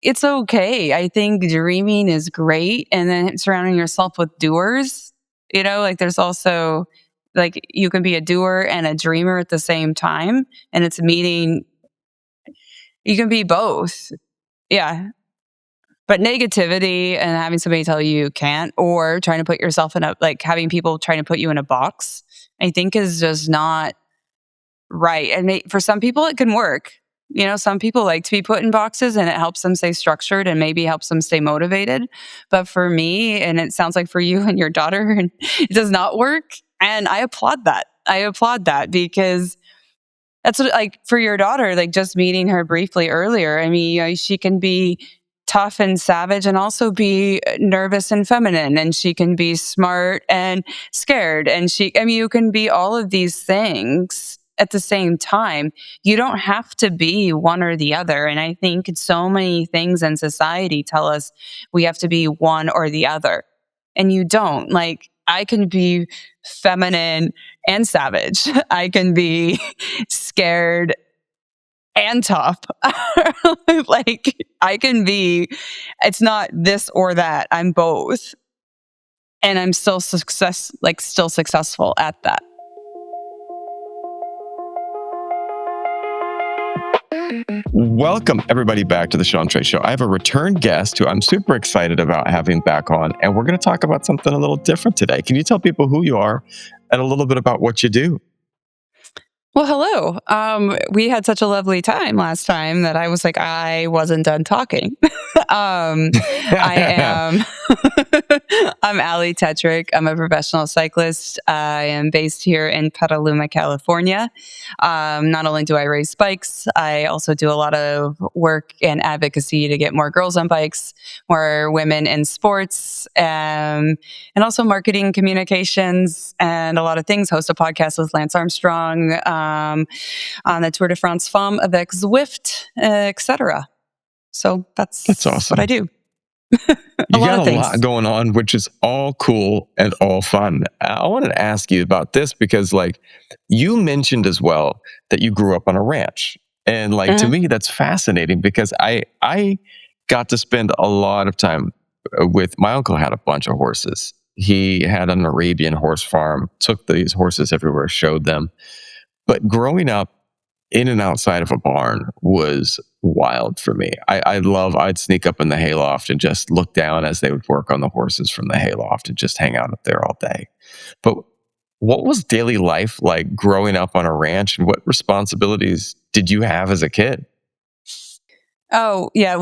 it's okay. I think dreaming is great. And then surrounding yourself with doers, like there's also like you can be a doer and a dreamer at the same time. And it's meeting, you can be both. Yeah. But negativity and having somebody tell you can't, or trying to put yourself in like having people trying to put you in a box, I think is just not right. And for some people, it can work. Some people like to be put in boxes and it helps them stay structured and maybe helps them stay motivated. But for me, and it sounds like for you and your daughter, it does not work. And I applaud that. Because that's what, like for your daughter, like just meeting her briefly earlier. I mean, she can be tough and savage and also be nervous and feminine, and she can be smart and scared. And you can be all of these things at the same time. You don't have to be one or the other. And I think so many things in society tell us we have to be one or the other. And you don't. Like, I can be feminine and savage. I can be scared and tough. Like, I can be, it's not this or that. I'm both. And I'm still successful at that. Welcome, everybody, back to the Sean Trey Show. I have a return guest who I'm super excited about having back on, and we're going to talk about something a little different today. Can you tell people who you are and a little bit about what you do? Well, hello. We had such a lovely time last time that I was like, I wasn't done talking. I'm Allie Tetrick. I'm a professional cyclist. I am based here in Petaluma, California. Not only do I race bikes, I also do a lot of work and advocacy to get more girls on bikes, more women in sports, and also marketing, communications, and a lot of things. Host a podcast with Lance Armstrong, on the Tour de France Femme avec Zwift, etc. So that's awesome. What I do. You got a lot going on, which is all cool and all fun. I wanted to ask you about this because, like, you mentioned as well that you grew up on a ranch. And, like, to me, that's fascinating because I got to spend a lot of time with, my uncle had a bunch of horses. He had an Arabian horse farm, took these horses everywhere, showed them. But growing up in and outside of a barn was wild for me. I'd sneak up in the hayloft and just look down as they would work on the horses from the hayloft and just hang out up there all day. But what was daily life like growing up on a ranch, and what responsibilities did you have as a kid? Oh, yeah.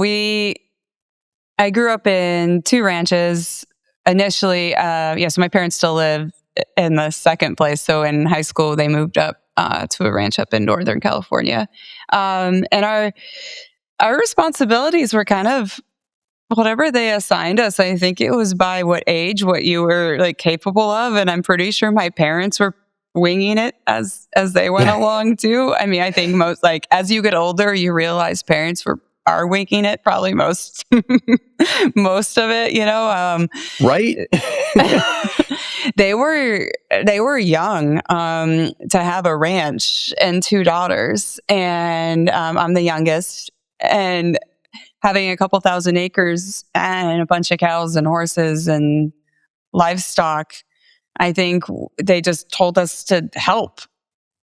I grew up in two ranches. Initially, so my parents still live in the second place. So in high school, they moved up to a ranch up in Northern California. And our responsibilities were kind of whatever they assigned us. I think it was by what age, what you were like capable of. And I'm pretty sure my parents were winging it as they went along too. I mean, I think most, like, as you get older, you realize parents are winging it, probably most of it, right? They were young to have a ranch and two daughters, and I'm the youngest, and having a couple thousand acres and a bunch of cows and horses and livestock. I think they just told us to help.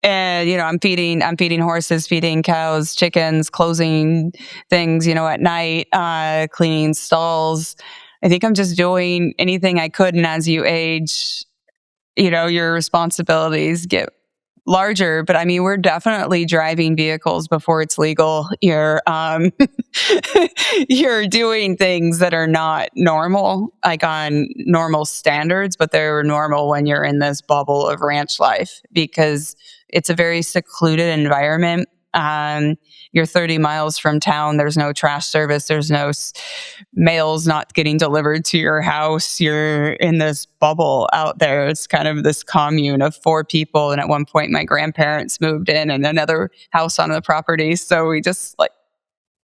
And, I'm feeding horses, feeding cows, chickens, closing things, at night, cleaning stalls. I think I'm just doing anything I could. And as you age, your responsibilities get larger. But I mean, we're definitely driving vehicles before it's legal. You're doing things that are not normal, like on normal standards, but they're normal when you're in this bubble of ranch life, because it's a very secluded environment. You're 30 miles from town. There's no trash service. There's no mails not getting delivered to your house. You're in this bubble out there. It's kind of this commune of 4 people. And at one point, my grandparents moved in and another house on the property. So we just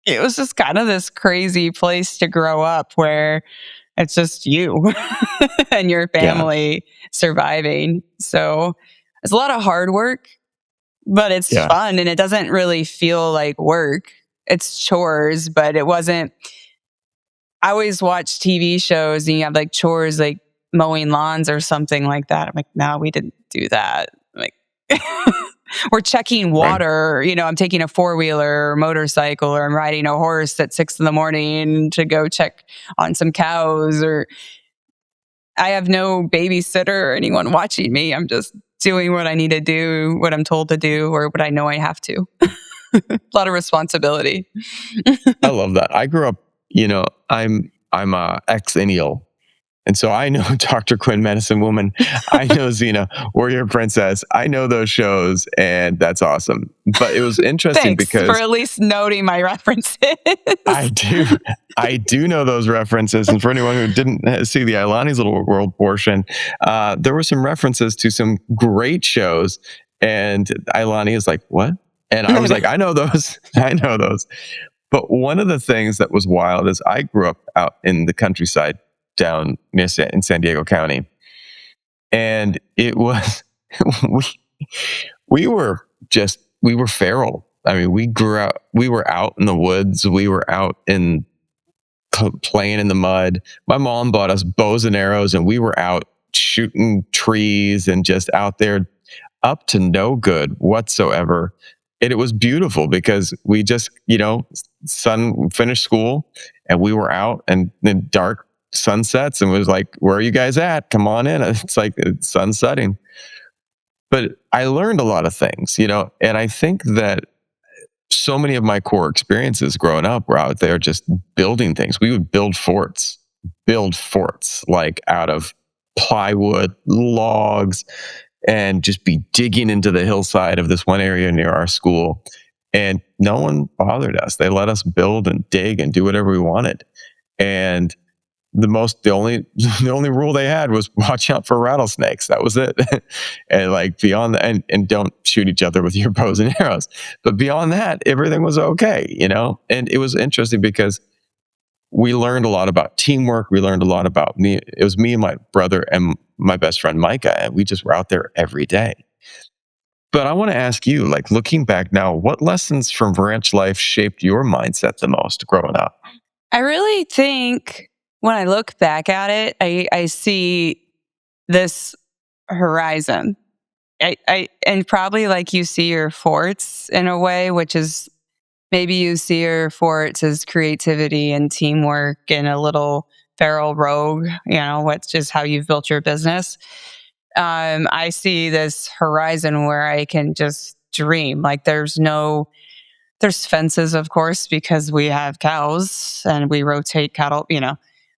it was just kind of this crazy place to grow up where it's just you and your family surviving. So it's a lot of hard work, but it's fun, and it doesn't really feel like work. It's chores, but it wasn't I always watch TV shows and you have like chores like mowing lawns or something like that. I'm like, no, we didn't do that. Like, we're checking water. Right. I'm taking a 4-wheeler or motorcycle, or I'm riding a horse at 6 a.m. to go check on some cows, or I have no babysitter or anyone watching me. I'm just doing what I need to do, what I'm told to do, or what I know I have to. A lot of responsibility. I love that. I grew up, I'm a ex-Enneal. And so I know Dr. Quinn, Medicine Woman. I know Xena, Warrior Princess. I know those shows, and that's awesome. But it was interesting because for at least noting my references. I do know those references. And for anyone who didn't see the Ailani's Little World portion, there were some references to some great shows. And Ailani is like, what? And I was like, I know those. I know those. But one of the things that was wild is I grew up out in the countryside down near in San Diego County. And it was, we were feral. I mean, we were out in the woods. We were out playing in the mud. My mom bought us bows and arrows, and we were out shooting trees and just out there up to no good whatsoever. And it was beautiful because we just, sun finished school and we were out, and then dark sunsets, and was like, where are you guys at? Come on in. It's like it's sun setting. But I learned a lot of things, and I think that so many of my core experiences growing up were out there just building things. We would build forts like out of plywood, logs, and just be digging into the hillside of this one area near our school. And no one bothered us. They let us build and dig and do whatever we wanted. And the only rule they had was watch out for rattlesnakes. That was it. And like beyond that, and don't shoot each other with your bows and arrows. But beyond that, everything was okay, And it was interesting because we learned a lot about teamwork. We learned a lot about me. It was me and my brother and my best friend Micah, and we just were out there every day. But I want to ask you, like, looking back now, what lessons from ranch life shaped your mindset the most growing up? I really think when I look back at it, I see this horizon. And probably like you see your forts in a way, which is maybe you see your forts as creativity and teamwork and a little feral rogue, what's just how you've built your business. I see this horizon where I can just dream. Like there's fences, of course, because we have cows and we rotate cattle,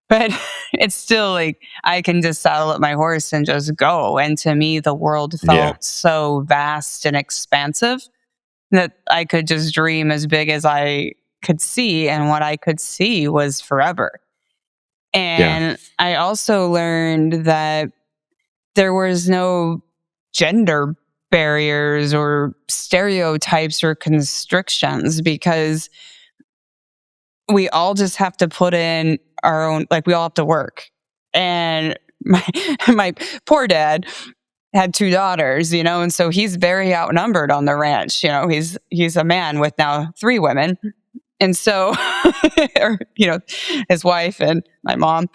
but it's still like I can just saddle up my horse and just go. And to me, the world felt so vast and expansive that I could just dream as big as I could see. And what I could see was forever. And I also learned that there was no gender barriers or stereotypes or constrictions, because we all just have to put in our own, like we all have to work. And my poor dad had 2 daughters, and so he's very outnumbered on the ranch. He's a man with now 3 women. And so, his wife and my mom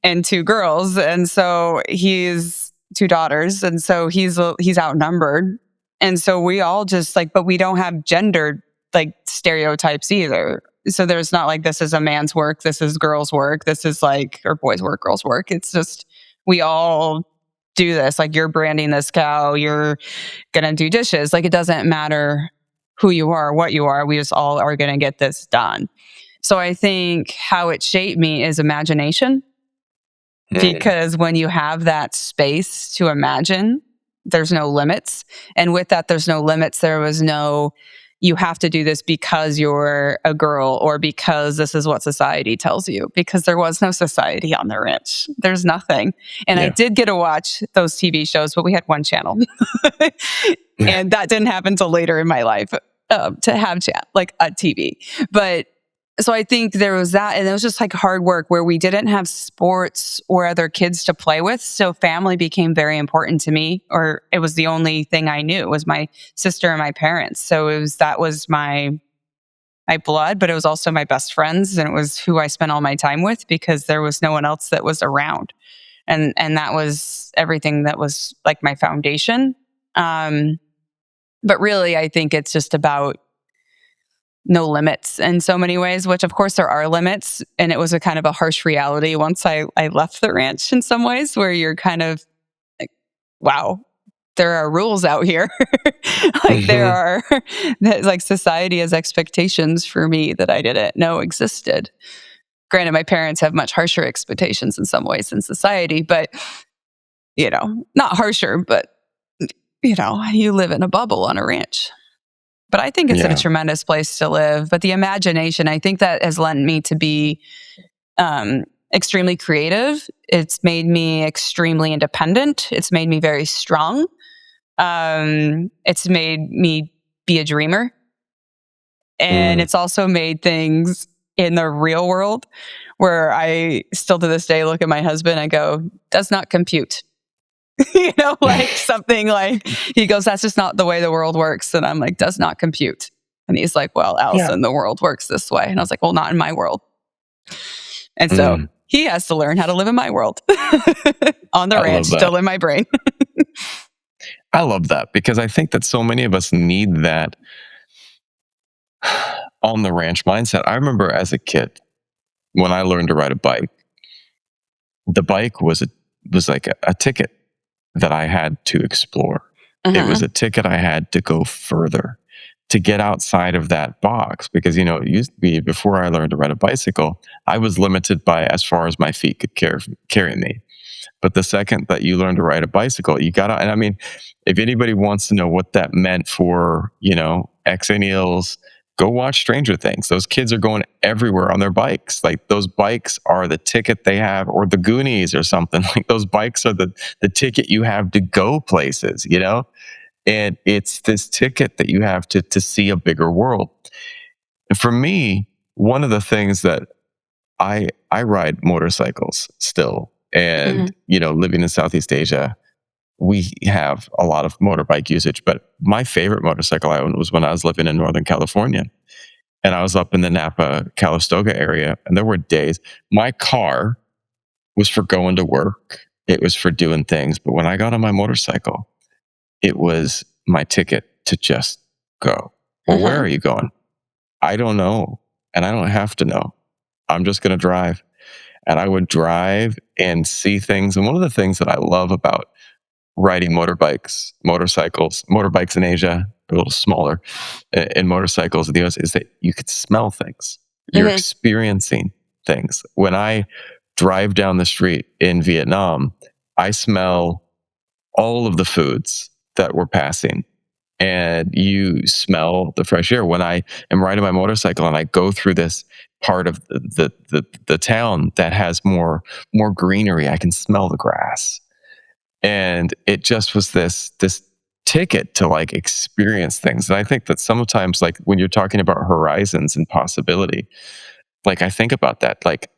and 2 girls. And so he's 2 daughters. And so he's outnumbered. And so we all just but we don't have gendered stereotypes either. So there's not like this is a man's work, this is girls' work, this is or boys' work, girls' work. It's just we all do this. Like you're branding this cow, you're gonna do dishes. Like it doesn't matter who you are, what you are. We just all are gonna get this done. So I think how it shaped me is imagination. Because when you have that space to imagine, there's no limits. And with that, there's no limits. There was no, you have to do this because you're a girl or because this is what society tells you, because there was no society on the ranch. There's nothing. And I did get to watch those TV shows, but we had one channel. And that didn't happen until later in my life to have a TV. But so I think there was that, and it was just hard work where we didn't have sports or other kids to play with. So family became very important to me, or it was the only thing I knew was my sister and my parents. So that was my my blood, but it was also my best friends, and it was who I spent all my time with because there was no one else that was around. And that was everything that was like my foundation. But really, I think it's just about no limits in so many ways, which of course there are limits. And it was a kind of a harsh reality once I left the ranch in some ways, where you're kind of like, wow, there are rules out here. Like there are, like society has expectations for me that I didn't know existed. Granted, my parents have much harsher expectations in some ways than society, but, not harsher, but, you live in a bubble on a ranch. But I think it's a tremendous place to live. But the imagination, I think that has lent me to be extremely creative. It's made me extremely independent. It's made me very strong. It's made me be a dreamer. And it's also made things in the real world where I still to this day look at my husband and go, does not compute. Like something like, he goes, that's just not the way the world works. And I'm like, does not compute. And he's like, well, Alison, the world works this way. And I was like, well, not in my world. And so he has to learn how to live in my world on the ranch, still in my brain. I love that because I think that so many of us need that on the ranch mindset. I remember as a kid, when I learned to ride a bike, the bike was like a ticket that I had to explore. It was a ticket I had to go further, to get outside of that box. Because, it used to be, before I learned to ride a bicycle, I was limited by as far as my feet could carry me. But the second that you learn to ride a bicycle, you gotta, and I mean, if anybody wants to know what that meant for, exennials, go watch Stranger Things. Those kids are going everywhere on their bikes. Like those bikes are the ticket they have, or the Goonies or something. Like those bikes are the ticket you have to go places, And it's this ticket that you have to see a bigger world. And for me, one of the things that I ride motorcycles still. And, living in Southeast Asia, we have a lot of motorbike usage, but my favorite motorcycle I owned was when I was living in Northern California. And I was up in the Napa, Calistoga area, and there were days my car was for going to work. It was for doing things. But when I got on my motorcycle, it was my ticket to just go. Well, where are you going? I don't know. And I don't have to know. I'm just going to drive. And I would drive and see things. And one of the things that I love about riding motorbikes in Asia, a little smaller, and motorcycles in the US, is that you could smell things. You're experiencing things. When I drive down the street in Vietnam, I smell all of the foods that we're passing. And you smell the fresh air. When I am riding my motorcycle and I go through this part of the town that has more greenery, I can smell the grass. And it just was this ticket to like experience things. And I think that sometimes, like when you're talking about horizons and possibility, like I think about that. Like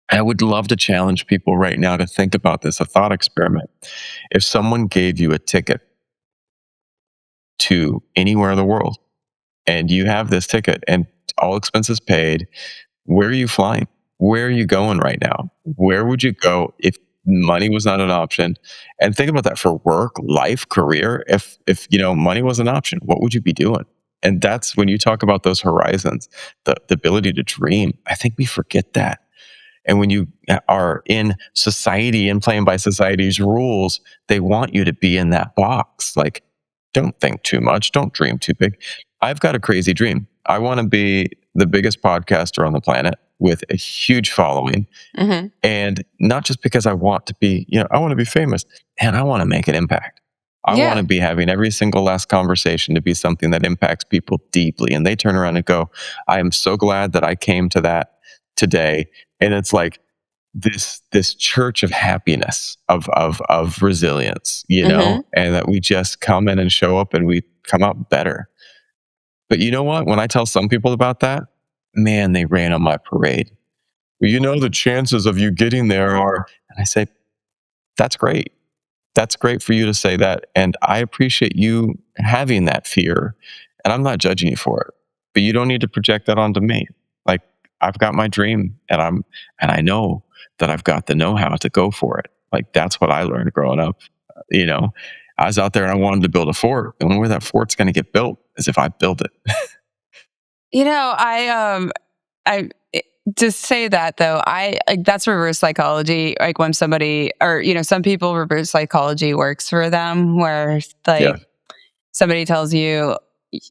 I would love to challenge people right now to think about this, a thought experiment. If someone gave you a ticket to anywhere in the world, and you have this ticket and all expenses paid, where are you flying? Where are you going right now? Where would you go if money was not an option? And think about that for work, life, career. If money was an option, what would you be doing? And that's when you talk about those horizons, the ability to dream. I think we forget that. And when you are in society and playing by society's rules, they want you to be in that box. Like, don't think too much. Don't dream too big. I've got a crazy dream. I want to be the biggest podcaster on the planet with a huge following. And not just because I want to be, I want to be famous, and I want to make an impact. I want to be having every single last conversation to be something that impacts people deeply. And they turn around and go, I am so glad that I came to that today. And it's like this church of happiness, of resilience, and that we just come in and show up and we come out better. But you know what? When I tell some people about that, man, they rain on my parade. Well, the chances of you getting there are, and I say, that's great. That's great for you to say that. And I appreciate you having that fear. And I'm not judging you for it, but you don't need to project that onto me. Like, I've got my dream, and I know that I've got the know-how to go for it. Like, that's what I learned growing up. I was out there and I wanted to build a fort. The only way that fort's going to get built is if I build it. I to say that though, I like that's reverse psychology. Like when somebody, or some people, reverse psychology works for them, where Yeah. like somebody tells you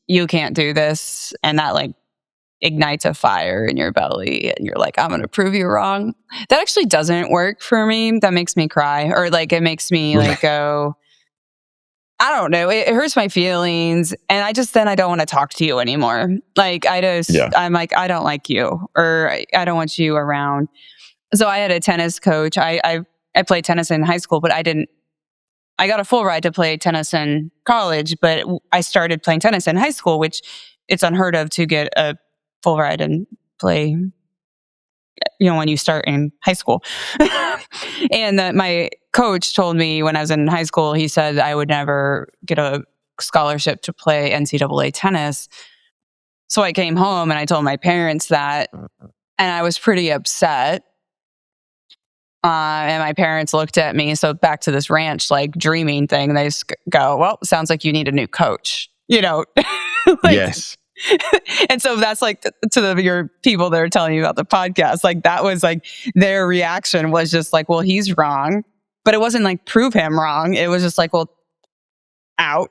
you can't do this, and that like ignites a fire in your belly, and you're like, I'm going to prove you wrong. That actually doesn't work for me. That makes me cry, or like it makes me like go, I don't know. It hurts my feelings. And then I don't want to talk to you anymore. Like Yeah. I'm like, I don't like you, or I don't want you around. So I had a tennis coach. I played tennis in high school, but I got a full ride to play tennis in college, but I started playing tennis in high school, which it's unheard of to get a full ride and play, when you start in high school. And my coach told me when I was in high school, he said I would never get a scholarship to play NCAA tennis. So I came home and I told my parents that, and I was pretty upset. And my parents looked at me. So back to this ranch, like dreaming thing, they just go, well, sounds like you need a new coach, Yes. And so that's like your people that are telling you about the podcast, like that was like their reaction was just like, well, he's wrong. But it wasn't like prove him wrong. It was just like, well, out.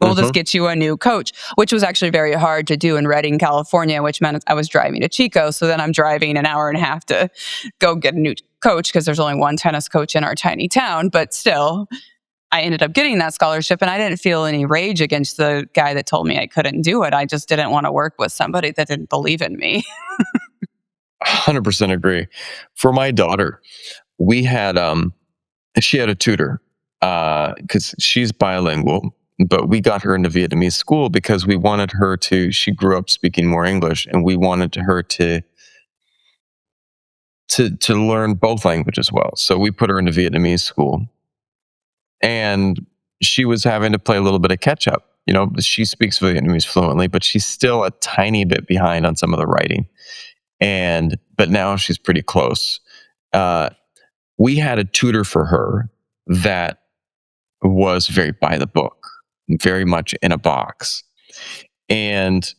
We'll just get you a new coach, which was actually very hard to do in Redding, California, which meant I was driving to Chico. So then I'm driving an hour and a half to go get a new coach because there's only one tennis coach in our tiny town. But still, I ended up getting that scholarship, and I didn't feel any rage against the guy that told me I couldn't do it. I just didn't want to work with somebody that didn't believe in me. 100% agree. For my daughter, we had she had a tutor because she's bilingual, but we got her into Vietnamese school because we wanted her to. She grew up speaking more English, and we wanted her to learn both languages well. So we put her into Vietnamese school, and she was having to play a little bit of catch up. She speaks Vietnamese fluently, but she's still a tiny bit behind on some of the writing. But now she's pretty close. We had a tutor for her that was very by the book, very much in a box. And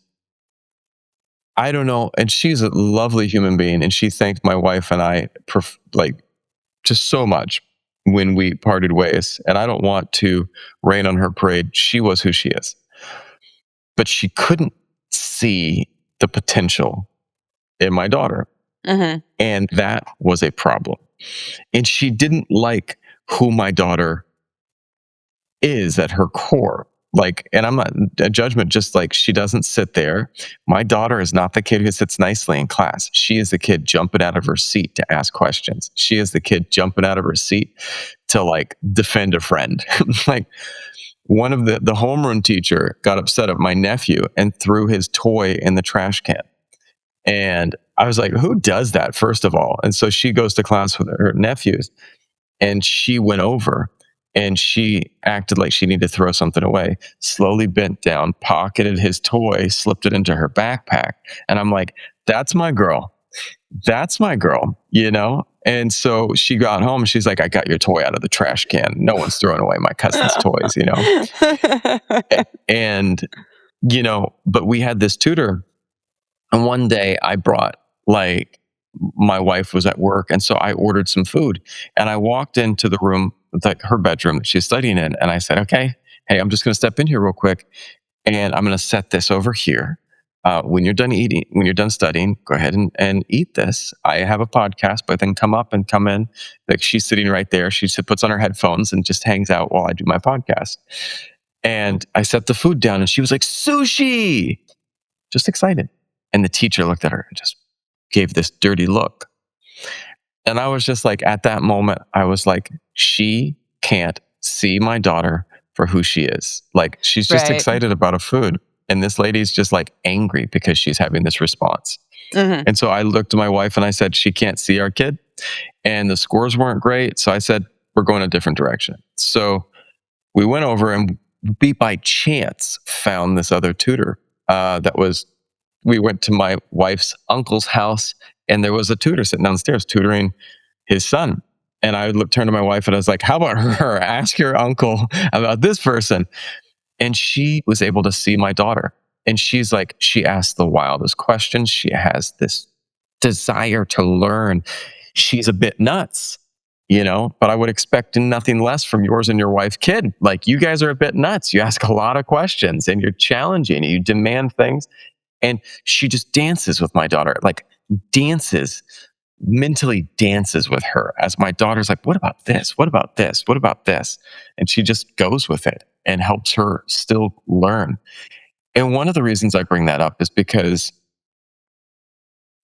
I don't know. And she's a lovely human being. And she thanked my wife and I just so much when we parted ways. And I don't want to rain on her parade. She was who she is. But she couldn't see the potential in my daughter. Mm-hmm. And that was a problem. And she didn't like who my daughter is at her core. And I'm not a judgment, just like she doesn't sit there. My daughter is not the kid who sits nicely in class. She is the kid jumping out of her seat to ask questions. She is the kid jumping out of her seat to defend a friend. One of the homeroom teacher got upset at my nephew and threw his toy in the trash can. And I was like, who does that, first of all? And so she goes to class with her nephews, and she went over and she acted like she needed to throw something away, slowly bent down, pocketed his toy, slipped it into her backpack. And I'm like, that's my girl. That's my girl, And so she got home. She's like, I got your toy out of the trash can. No one's throwing away my cousin's toys, And, but we had this tutor. And one day I brought, my wife was at work, and so I ordered some food. And I walked into the room, her bedroom that she's studying in, and I said, okay, hey, I'm just going to step in here real quick, and I'm going to set this over here. When you're done studying, go ahead and eat this. I have a podcast, but then come up and come in. She's sitting right there. She puts on her headphones and just hangs out while I do my podcast. And I set the food down, and she was like, sushi, just excited. And the teacher looked at her and just gave this dirty look. And I was just like, at that moment, I was like, she can't see my daughter for who she is. She's just excited about a food. And this lady's just angry because she's having this response. Mm-hmm. And so I looked at my wife and I said, she can't see our kid. And the scores weren't great. So I said, we're going a different direction. So we went over, and we by chance found this other tutor we went to my wife's uncle's house, and there was a tutor sitting downstairs tutoring his son. And I would turn to my wife and I was like, how about her? Ask your uncle about this person. And she was able to see my daughter. And she's like, she asked the wildest questions. She has this desire to learn. She's a bit nuts, but I would expect nothing less from yours and your wife, kid. Like, you guys are a bit nuts. You ask a lot of questions and you're challenging and you demand things. And she just dances with my daughter, like mentally dances with her as my daughter's like, what about this? What about this? What about this? And she just goes with it and helps her still learn. And one of the reasons I bring that up is because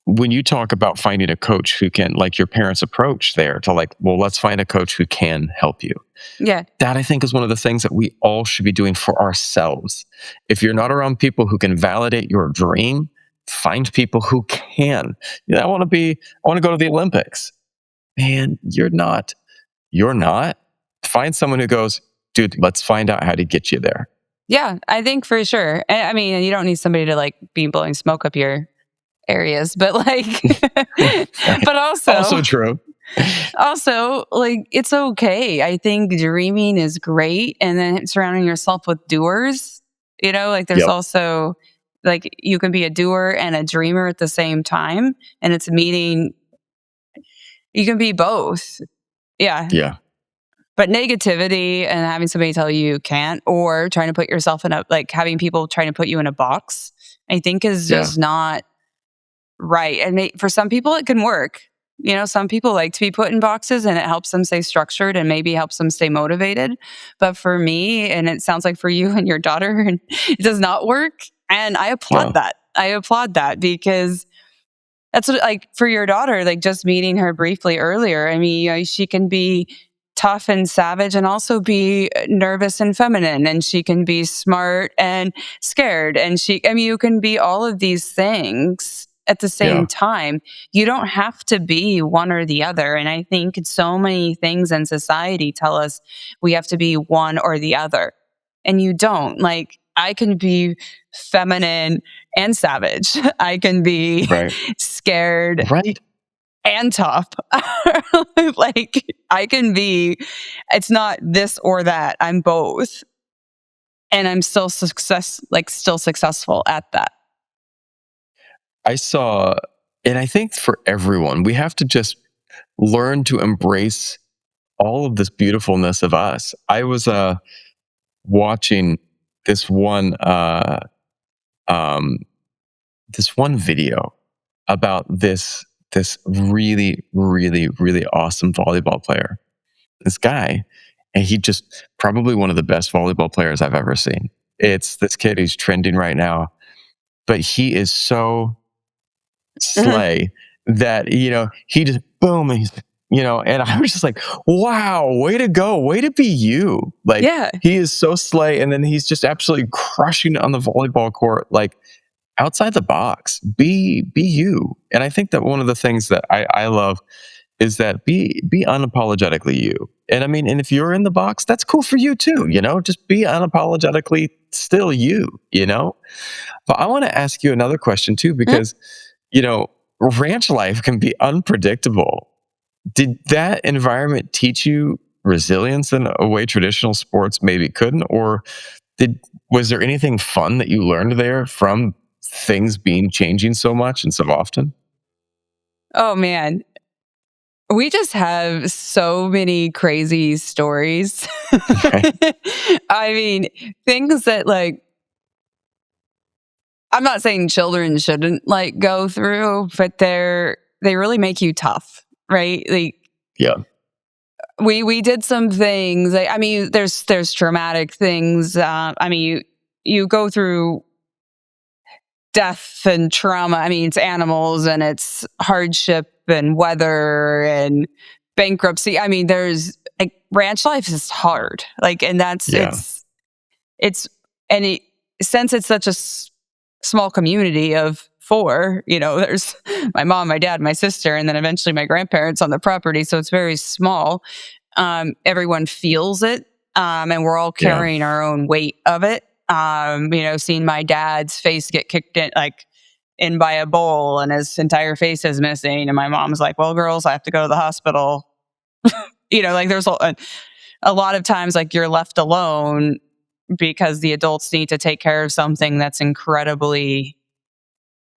when you talk about finding a coach who can, like your parents' approach there to like, well, let's find a coach who can help you. Yeah. That I think is one of the things that we all should be doing for ourselves. If you're not around people who can validate your dream, find people who can. I want to go to the Olympics. Man, you're not. Find someone who goes, dude, let's find out how to get you there. Yeah, I think for sure. I mean, you don't need somebody to like be blowing smoke up your areas, but like, but also true. Also, like, it's okay. I think dreaming is great. And then surrounding yourself with doers, like there's also like, you can be a doer and a dreamer at the same time. And it's meeting, you can be both. Yeah. Yeah. But negativity and having somebody tell you can't, or trying to put yourself in having people trying to put you in a box, I think is just not right. And for some people, it can work. Some people like to be put in boxes and it helps them stay structured and maybe helps them stay motivated. But for me, and it sounds like for you and your daughter, it does not work. And I applaud that. I applaud that because that's what, like, for your daughter, like just meeting her briefly earlier, I mean, she can be tough and savage and also be nervous and feminine, and she can be smart and scared, and you can be all of these things at the same time. You don't have to be one or the other. And I think so many things in society tell us we have to be one or the other. And you don't. Like, I can be feminine and savage. I can be scared and tough. Like, I can be, it's not this or that. I'm both. And I'm still successful at that. And I think for everyone, we have to just learn to embrace all of this beautifulness of us. I was watching this one video about this really, really, really awesome volleyball player. This guy, and he just probably one of the best volleyball players I've ever seen. It's this kid who's trending right now, but he is so slay that he just boom, and he's and I was just like, wow, way to go, way to be you. Like, he is so slay, and then he's just absolutely crushing on the volleyball court, like outside the box. Be you. And I think that one of the things that I love is that be unapologetically you. And I mean, and if you're in the box, that's cool for you too, just be unapologetically still you, But I want to ask you another question too, because ranch life can be unpredictable. Did that environment teach you resilience in a way traditional sports maybe couldn't? Or was there anything fun that you learned there from things changing so much and so often? Oh man, we just have so many crazy stories. I mean, things that, like, I'm not saying children shouldn't like go through, but they really make you tough, right? Like, we did some things. I mean, there's traumatic things. I mean, you go through death and trauma. I mean, it's animals and it's hardship and weather and bankruptcy. I mean, there's like, ranch life is hard. Like, and that's since it's such a small community of 4, there's my mom, my dad, my sister, and then eventually my grandparents on the property. So it's very small. Everyone feels it. And we're all carrying our own weight of it. Seeing my dad's face get kicked in by a bowl and his entire face is missing. And my mom's like, well, girls, I have to go to the hospital. There's a lot of times like you're left alone because the adults need to take care of something that's incredibly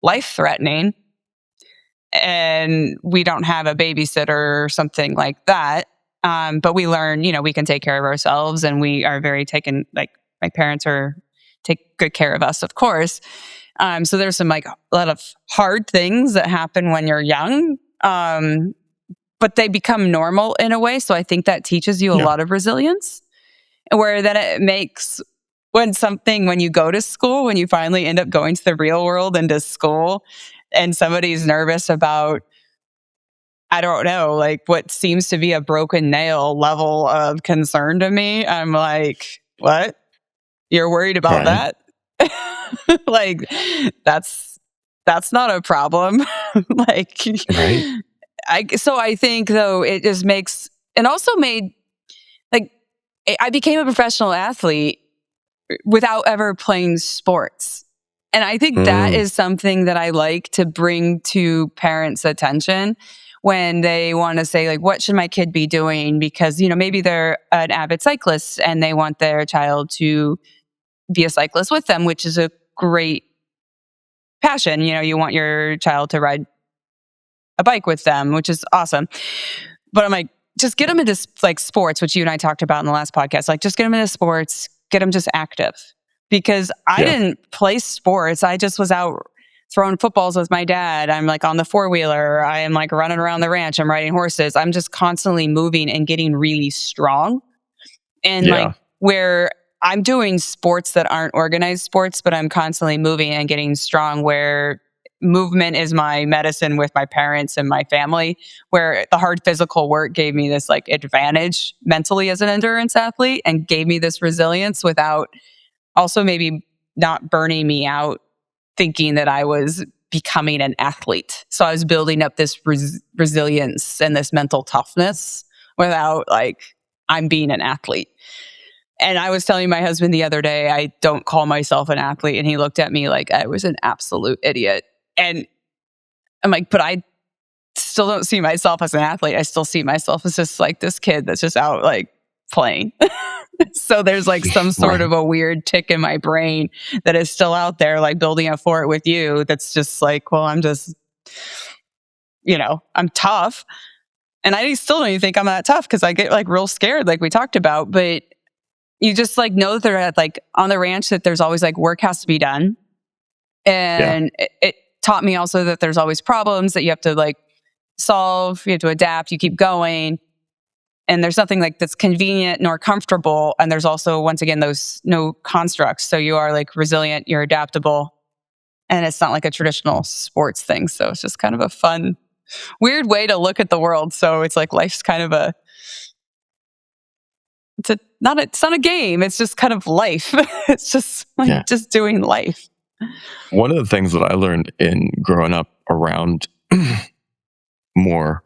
life-threatening. And we don't have a babysitter or something like that. But we learn, we can take care of ourselves, and we are very taken, like my parents take good care of us, of course. So there's some like a lot of hard things that happen when you're young, but they become normal in a way. So I think that teaches you a lot of resilience, where then it makes when you go to school, when you finally end up going to the real world and to school, and somebody's nervous about, I don't know, like what seems to be a broken nail level of concern to me. I'm like, what? You're worried about that? Like, that's not a problem. Like, right. So I think though it just makes, and also made, like, I became a professional athlete without ever playing sports. And I think that is something that I like to bring to parents' attention when they want to say, like, what should my kid be doing? Because, maybe they're an avid cyclist and they want their child to be a cyclist with them, which is a great passion. You want your child to ride a bike with them, which is awesome. But I'm like, just get them into like sports, which you and I talked about in the last podcast. Like, just get them into sports, get them just active. Because I didn't play sports. I just was out throwing footballs with my dad. I'm like on the four-wheeler. I am like running around the ranch. I'm riding horses. I'm just constantly moving and getting really strong. And like where I'm doing sports that aren't organized sports, but I'm constantly moving and getting strong, where movement is my medicine with my parents and my family, where the hard physical work gave me this like advantage mentally as an endurance athlete and gave me this resilience without also maybe not burning me out thinking that I was becoming an athlete. So I was building up this resilience and this mental toughness without like I'm being an athlete. And I was telling my husband the other day, I don't call myself an athlete. And he looked at me like I was an absolute idiot. And I'm like, but I still don't see myself as an athlete. I still see myself as just like this kid that's just out like playing. So there's like some sort of a weird tick in my brain that is still out there, like building a fort with you. That's just like, well, I'm just, I'm tough. And I still don't even think I'm that tough because I get like real scared, like we talked about. But you just like know that they're at like on the ranch, that there's always like work has to be done. And it taught me also that there's always problems that you have to like solve. You have to adapt. You keep going. And there's nothing like that's convenient nor comfortable. And there's also, once again, those no constructs. So you are like resilient, you're adaptable. And it's not like a traditional sports thing. So it's just kind of a fun, weird way to look at the world. So it's like life's kind of it's not a game. It's just kind of life. It's just like just doing life. One of the things that I learned in growing up around more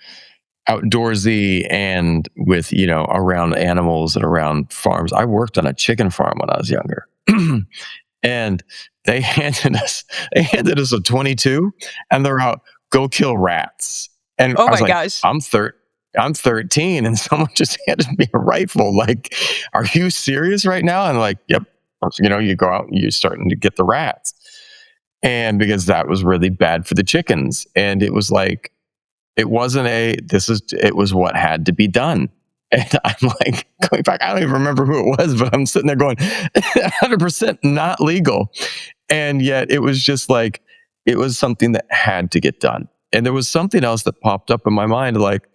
outdoorsy and with, around animals and around farms. I worked on a chicken farm when I was younger. And they handed us a 22 and they're out, go kill rats. And oh I was my like, gosh. I'm 13 and someone just handed me a rifle. Like, are you serious right now? And like, yep. You go out and you're starting to get the rats. And because that was really bad for the chickens. And it was like, it was what had to be done. And I'm like, going back, I don't even remember who it was, but I'm sitting there going, 100% not legal. And yet it was just like, it was something that had to get done. And there was something else that popped up in my mind, like,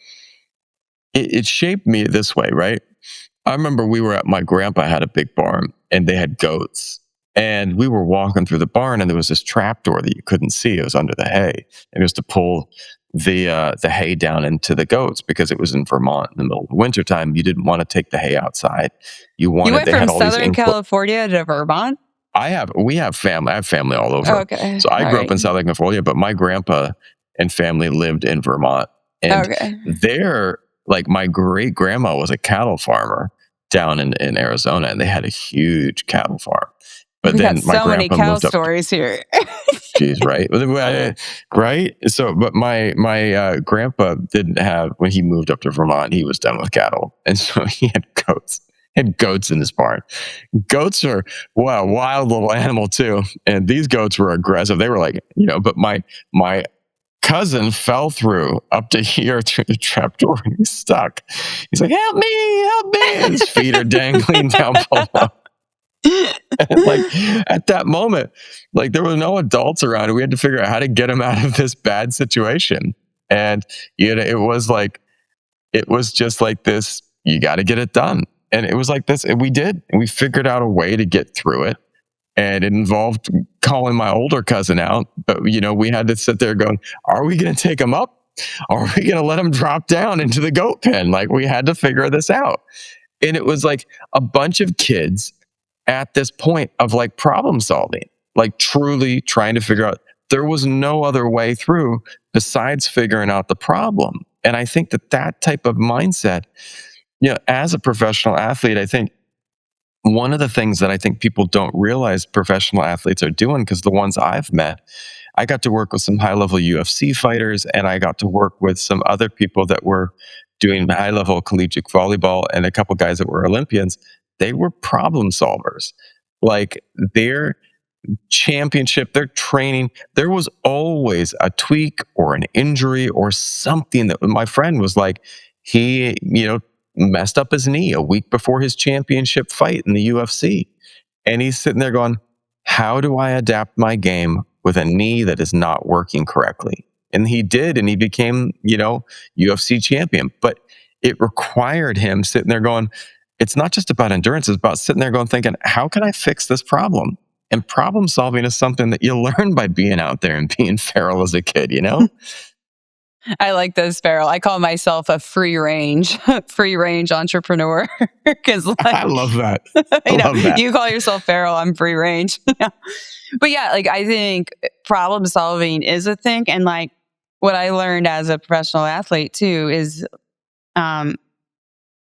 it shaped me this way, right? I remember my grandpa had a big barn and they had goats. And we were walking through the barn and there was this trap door that you couldn't see. It was under the hay. And it was to pull the hay down into the goats because it was in Vermont in the middle of the wintertime. You didn't want to take the hay outside. You went from Southern California to Vermont? We have family. I have family all over. Oh, okay. So I grew up in Southern California, but my grandpa and family lived in Vermont. And there, like my great grandma was a cattle farmer down in Arizona, and they had a huge cattle farm. But We got then my so many grandpa cow moved up. stories here. Jeez, right, right. So, but my grandpa didn't have, when he moved up to Vermont, he was done with cattle, and so he had goats. He had goats in his barn. Goats are, wow, wild little animal too, and these goats were aggressive. They were like, but my cousin fell through up to here through the trapdoor, and he's stuck. He's like, help me, and his feet are dangling down below. And like at that moment, like there were no adults around. We had to figure out how to get him out of this bad situation. And it was just like this, you got to get it done. And it was like this, and we did. And we figured out a way to get through it. And it involved calling my older cousin out. But we had to sit there going, are we going to take him up? Or are we going to let him drop down into the goat pen? Like, we had to figure this out. And it was like a bunch of kids at this point of like problem solving, like truly trying to figure out, there was no other way through besides figuring out the problem. And I think that type of mindset, as a professional athlete, I think one of the things that I think people don't realize professional athletes are doing, because the ones I've met, I got to work with some high-level UFC fighters, and I got to work with some other people that were doing high-level collegiate volleyball, and a couple guys that were Olympians. They were problem solvers. Like, their championship, their training, there was always a tweak or an injury or something. That my friend was like, he, messed up his knee a week before his championship fight in the UFC. And he's sitting there going, how do I adapt my game with a knee that is not working correctly? And he did, and he became, UFC champion. But it required him sitting there going, it's not just about endurance, it's about sitting there going, thinking, how can I fix this problem? And problem solving is something that you learn by being out there and being feral as a kid, I like this, feral. I call myself a free range entrepreneur. Because I love that. Love that. You call yourself feral, I'm free range. But yeah, like I think problem solving is a thing. And like what I learned as a professional athlete too is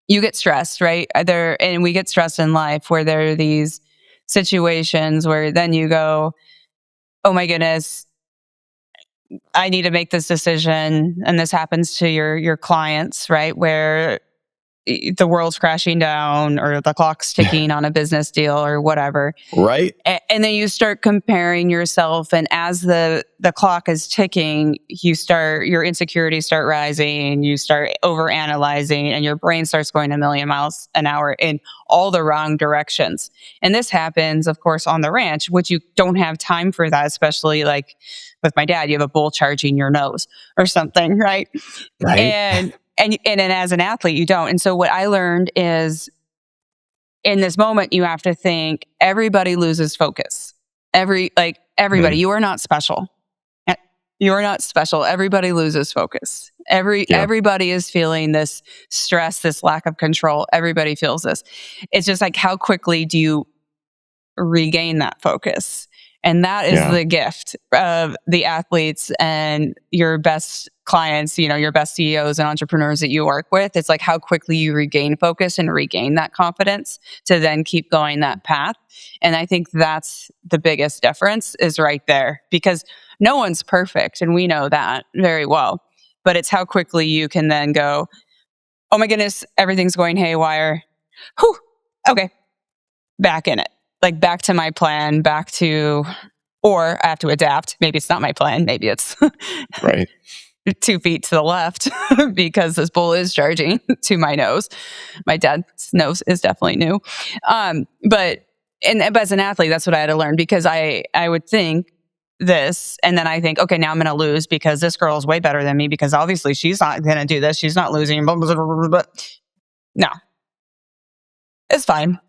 you get stressed, right? And we get stressed in life where there are these situations where then you go, oh my goodness, I need to make this decision. And this happens to your clients, right? Where the world's crashing down or the clock's ticking on a business deal or whatever. Right. And then you start comparing yourself. And as the clock is ticking, your insecurities start rising, you start over analyzing, and your brain starts going a million miles an hour in all the wrong directions. And this happens, of course, on the ranch, which you don't have time for that, especially like with my dad, you have a bull charging your nose or something, right? Right. And as an athlete, you don't. And so what I learned is in this moment, you have to think everybody loses focus. Everybody, you are not special. You are not special. Everybody loses focus. Everybody is feeling this stress, this lack of control. Everybody feels this. It's just like, how quickly do you regain that focus? And that is the gift of the athletes and your best clients, your best CEOs and entrepreneurs that you work with. It's like how quickly you regain focus and regain that confidence to then keep going that path. And I think that's the biggest difference is right there, because no one's perfect. And we know that very well. But it's how quickly you can then go, oh my goodness, everything's going haywire. Whew, okay, back in it. Like back to my plan, or I have to adapt. Maybe it's not my plan. Maybe it's right 2 feet to the left because this bull is charging to my nose. My dad's nose is definitely new. But as an athlete, that's what I had to learn, because I would think this, and then I think, okay, now I'm going to lose because this girl is way better than me, because obviously she's not going to do this. She's not losing. Blah, blah, blah, blah. No, it's fine.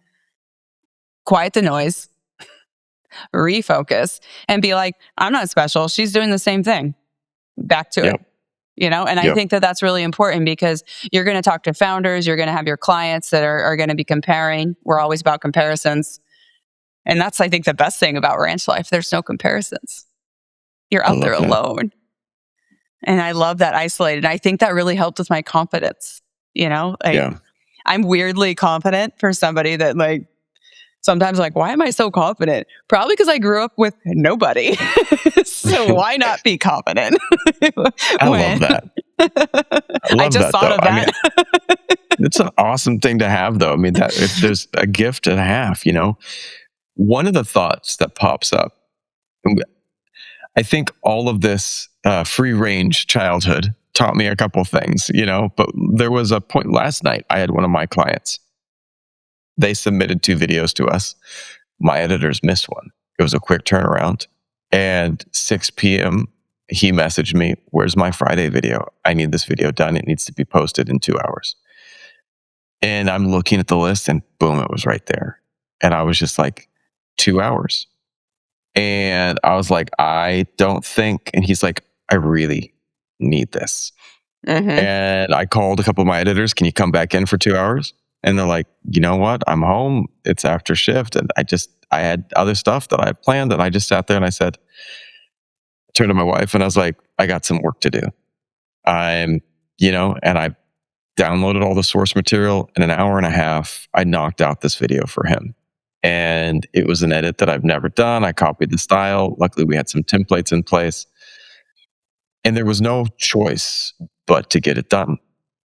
Quiet the noise, refocus, and be like, I'm not special. She's doing the same thing. Back to it. And I think that that's really important, because you're going to talk to founders, you're going to have your clients that are going to be comparing. We're always about comparisons. And that's, I think, the best thing about ranch life. There's no comparisons. You're out there alone. And I love that isolated. I think that really helped with my confidence. I'm weirdly confident for somebody that sometimes like, why am I so confident? Probably because I grew up with nobody. So why not be confident? I love that. I love just that, thought though. of that. It's an awesome thing to have, though. I mean, that if there's a gift and a half, one of the thoughts that pops up, I think all of this free range childhood taught me a couple things, but there was a point last night. I had one of my clients. They submitted 2 videos to us. My editors missed one. It was a quick turnaround. And 6 p.m., he messaged me, "Where's my Friday video? I need this video done. It needs to be posted in 2 hours." And I'm looking at the list and boom, it was right there. And I was just like, 2 hours. And I was like, I don't think, and he's like, I really need this. And I called a couple of my editors, can you come back in for 2 hours? And they're like, you know what? I'm home. It's after shift. And I had other stuff that I had planned. And I just sat there and I turned to my wife and I was like, I got some work to do. And I downloaded all the source material. In an hour and a half, I knocked out this video for him. And it was an edit that I've never done. I copied the style. Luckily, we had some templates in place. And there was no choice but to get it done.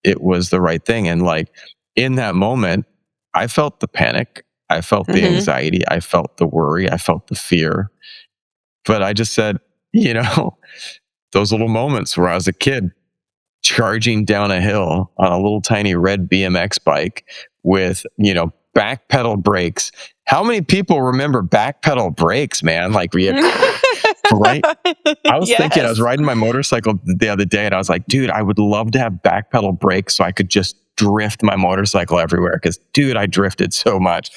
It was the right thing. And in that moment, I felt the panic. I felt the anxiety. I felt the worry. I felt the fear. But I just said, those little moments where I was a kid charging down a hill on a little tiny red BMX bike with, back pedal brakes. How many people remember back pedal brakes, man? Like we had, right? I was thinking, I was riding my motorcycle the other day and I was like, dude, I would love to have back pedal brakes so I could just drift my motorcycle everywhere. Cause dude, I drifted so much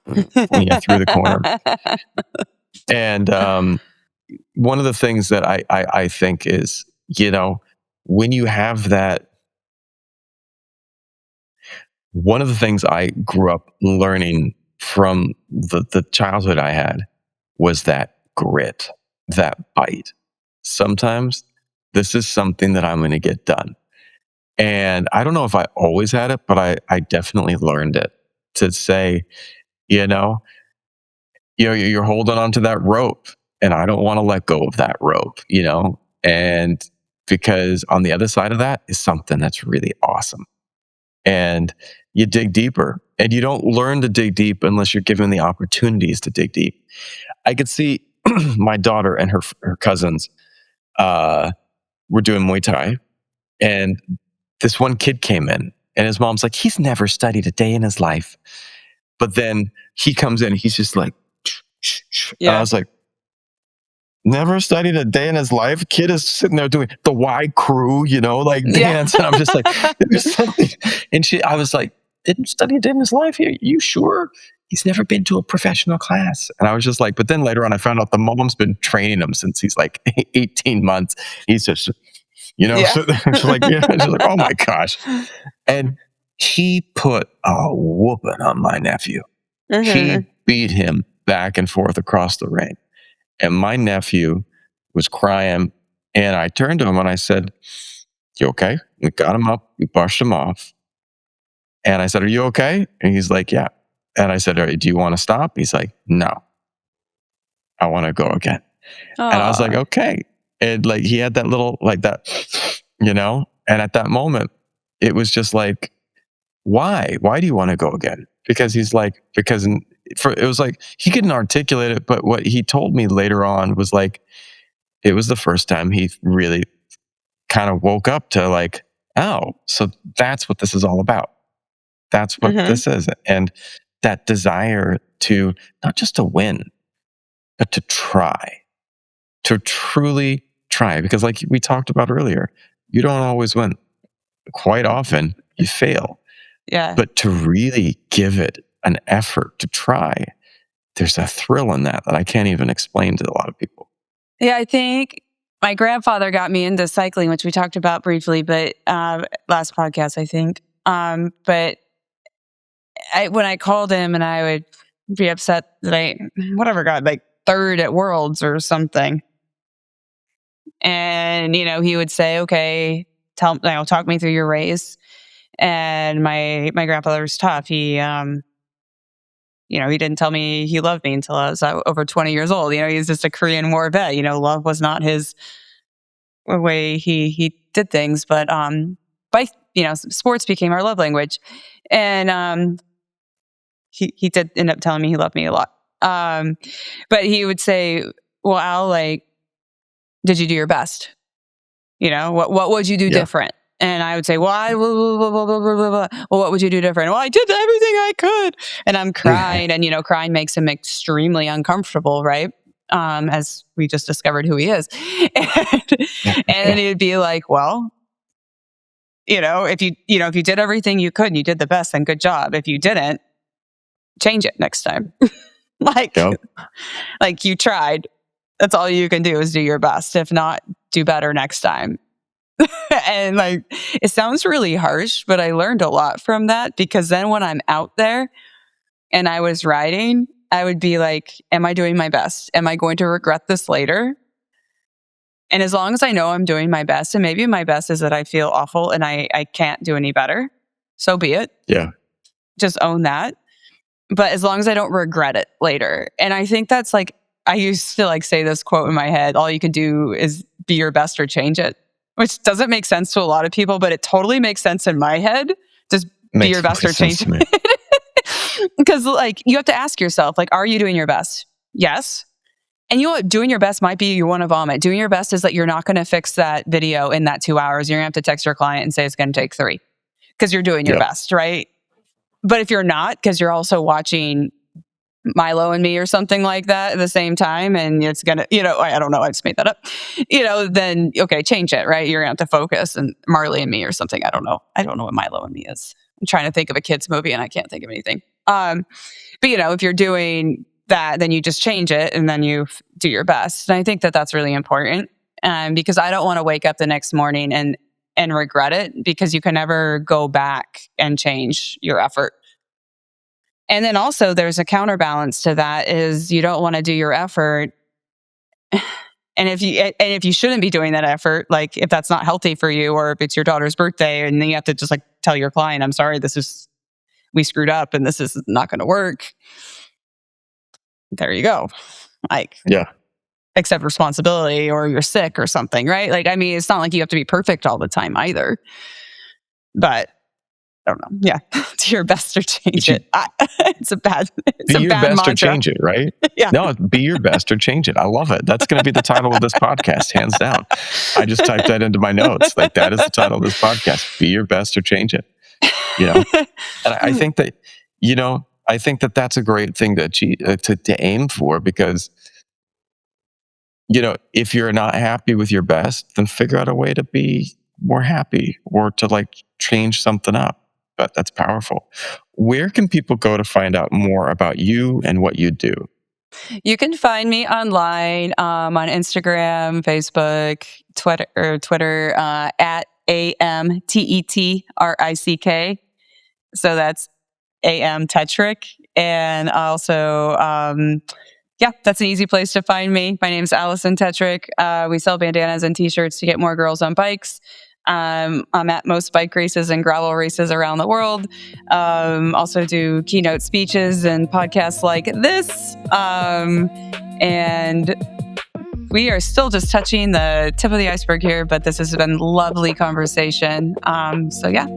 when you threw the corner. And one of the things that I think is, when you have that, one of the things I grew up learning from the childhood I had was that grit, that bite. Sometimes this is something that I'm going to get done. And I don't know if I always had it, but I definitely learned it to say, you're holding onto that rope and I don't want to let go of that rope, and because on the other side of that is something that's really awesome. And you dig deeper, and you don't learn to dig deep unless you're given the opportunities to dig deep. I could see my daughter and her cousins were doing Muay Thai, and this one kid came in, and his mom's like, he's never studied a day in his life. But then he comes in, he's just like, and I was like, never studied a day in his life. Kid is sitting there doing the Y crew, dance. And I'm just like, there's something. And I was like, didn't study a day in his life here. You sure? He's never been to a professional class. And I was just like, but then later on, I found out the mom's been training him since he's like 18 months. He's just, so she's like, oh my gosh. And he put a whooping on my nephew. He beat him back and forth across the ring. And my nephew was crying. And I turned to him and I said, you okay? We got him up. We brushed him off. And I said, are you okay? And he's like, yeah. And I said, do you want to stop? He's like, no. I want to go again. Aww. And I was like, okay. And he had that little, that, and at that moment, it was just like, why? Why do you want to go again? Because he's like, it was like, he couldn't articulate it, but what he told me later on was it was the first time he really kind of woke up to oh, so that's what this is all about. That's what this is. And that desire to not just to win, but to try, to truly try. Because like we talked about earlier, you don't always win. Quite often you fail. Yeah. But to really give it an effort to try, there's a thrill in that I can't even explain to a lot of people. Yeah, I think my grandfather got me into cycling, which we talked about briefly, but last podcast, I think. But when I called him and I would be upset that I got third at Worlds or something. And, he would say, okay, talk me through your race. And my grandfather was tough. He He didn't tell me he loved me until I was over 20 years old. He's just a Korean War vet. Love was not his way he did things, but sports became our love language. And he did end up telling me he loved me a lot. But he would say, well, Al, like, did you do your best? What would you do different? And I would say, well, what would you do different? Well, I did everything I could. And I'm crying. And, crying makes him extremely uncomfortable, right? As we just discovered who he is. And then he'd be like, well, if you did everything you could and you did the best, then good job. If you didn't, change it next time. Like you tried. That's all you can do is do your best. If not, do better next time. And like, it sounds really harsh, but I learned a lot from that, because then when I'm out there and I was riding, I would be like, am I doing my best? Am I going to regret this later? And as long as I know I'm doing my best, and maybe my best is that I feel awful and I can't do any better, so be it. Yeah. Just own that. But as long as I don't regret it later. And I think that's like, I used to like say this quote in my head, all you can do is be your best or change it, which doesn't make sense to a lot of people, but it totally makes sense in my head. Just be your best or change it. Because like, you have to ask yourself, like, are you doing your best? Yes. And you know what? Doing your best might be you want to vomit. Doing your best is that you're not going to fix that video in that 2 hours. You're going to have to text your client and say it's going to take 3 because you're doing your best, right? But if you're not, because you're also watching Milo and Me or something like that at the same time, and it's going to, I don't know, I just made that up, then, okay, change it, right? You're going to have to focus, and Marley and Me or something. I don't know what Milo and Me is. I'm trying to think of a kid's movie and I can't think of anything. But, if you're doing that, then you just change it and then you do your best. And I think that that's really important, because I don't want to wake up the next morning and regret it, because you can never go back and change your effort. And then also there's a counterbalance to that, is you don't want to do your effort. And if you shouldn't be doing that effort, like if that's not healthy for you, or if it's your daughter's birthday and then you have to just like tell your client, I'm sorry, we screwed up and this is not going to work. There you go. Like, accept responsibility, or you're sick or something, right? Like, I mean, it's not like you have to be perfect all the time either, but I don't know. Yeah. Do your best or change it. It's a bad Be your best mantra. or change it, right? Yeah. No, be your best or change it. I love it. That's going to be the title of this podcast, hands down. I just typed that into my notes. Like, that is the title of this podcast. Be your best or change it. And I think that, I think that that's a great thing to aim for, because, if you're not happy with your best, then figure out a way to be more happy, or to like change something up. But that's powerful. Where can people go to find out more about you and what you do? You can find me online, on Instagram, Facebook, Twitter, at AMTETRICK. So that's AM Tetrick. And also, that's an easy place to find me. My name's Alison Tetrick. We sell bandanas and t-shirts to get more girls on bikes. I'm at most bike races and gravel races around the world. Also do keynote speeches and podcasts like this. And we are still just touching the tip of the iceberg here, but this has been a lovely conversation. So yeah.